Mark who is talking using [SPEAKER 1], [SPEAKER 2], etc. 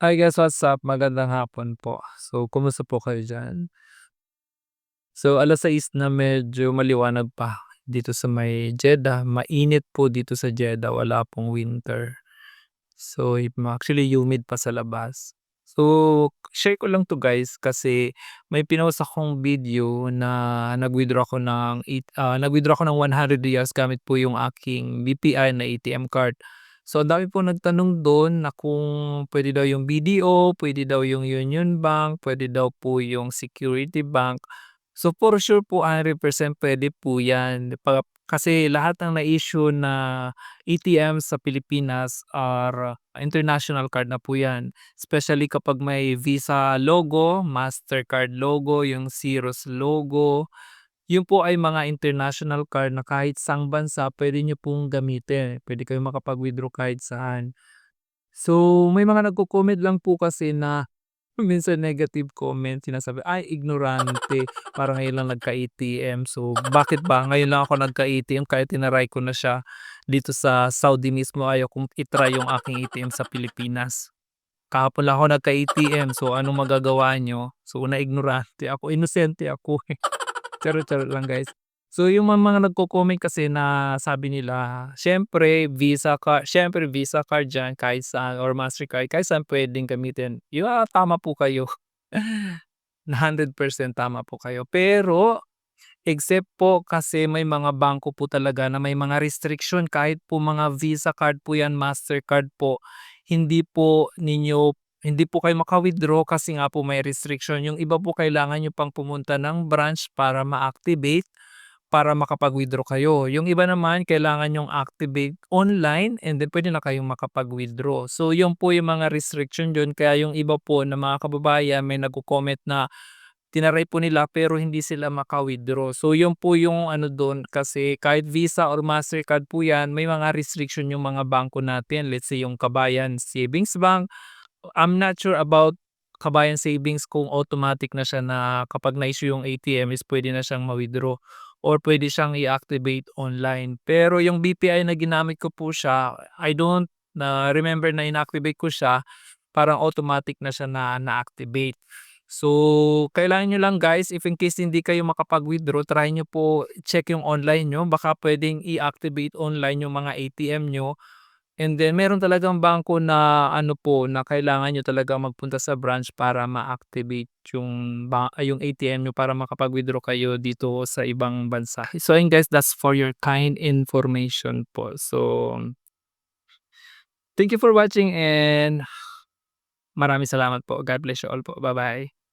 [SPEAKER 1] Hi guys, what's up? Magandang hapon po. So, kumusta po kayo diyan? So, 6:00 na medyo maliwanag pa dito sa may Jeddah. Mainit po dito sa Jeddah, wala pong winter. So, actually humid pa sa labas. So, share ko lang 'to guys kasi may pinost akong video na nag-withdraw ako ng ₱100 gamit po yung aking BPI na ATM card. So, ang dami pong nagtanong dun na kung puwede daw yung BDO, puwede daw yung Union Bank, puwede daw po yung Security Bank. So, for sure po 100% puwede po 'yan kasi lahat ng na-issue na ATM sa Pilipinas are international card na po 'yan. Especially kapag may Visa logo, Mastercard logo, yung Zeros logo, yun po ay mga international card na kahit saang bansa puwede niyo pong gamitin. Puwede kayong makapag-withdraw kahit saan. So, may mga nagko-comment lang po kasi na minsan negative comment, sinasabi, "Ay ignorante, parang ngayon lang nagka-ATM." So, bakit ba ngayon lang ako nagka-ATM kahit tinry ko na siya dito sa Saudi mismo, ayaw kong i-try yung aking ATM sa Pilipinas. Kahapon lang ako nagka-ATM, so anong magagawa niyo? So, na-ignorante ako, inosente ako, eh. Charot-charot lang guys. So yung mga nagko-comment kasi na sabi nila siyempre Visa card diyan kahit saan or Mastercard kahit saan puwedeng gamitin. Tama po kayo. Na 100% tama po kayo. Pero except po kasi may mga bangko po talaga na may mga restriction kahit po mga Visa card po 'yan, Mastercard po, hindi po kayo maka-withdraw kasi nga po may restriction. Yung iba po kailangan niyo pang pumunta ng branch para ma-activate, para makapag-withdraw kayo. Yung iba naman kailangan yung activate online and then puwede na kayong makapag-withdraw. So yun po yung mga restriction dun kaya yung iba po na mga kababayan may nagko-comment na tinry po nila pero hindi sila maka-withdraw. So yun po yung ano dun kasi kahit Visa or Mastercard po yan may mga restriction yung mga bangko natin. Let's say yung Kabayan Savings Bank, I'm not sure about Kabayan Savings kung automatic na siya na kapag na-issue yung ATM is puwede na siyang ma-withdraw or puwede siyang i-activate online. Pero yung BPI na ginamit ko po siya, I don't remember na inactivate ko siya, parang automatic na siya na na-activate. So, kailangan niyo lang guys if in case hindi kayo makapag-withdraw, try niyo po check yung online niyo, baka puwedeng i-activate online yung mga ATM niyo. And then meron talagang bangko na ano po, na kailangan niyo talagang magpunta sa branch para ma-activate yung ATM niyo para makapag-withdraw kayo dito sa ibang bansa. So ayun guys, that's for your kind information po. So, thank you for watching and maraming salamat po. God bless you all po. Bye bye.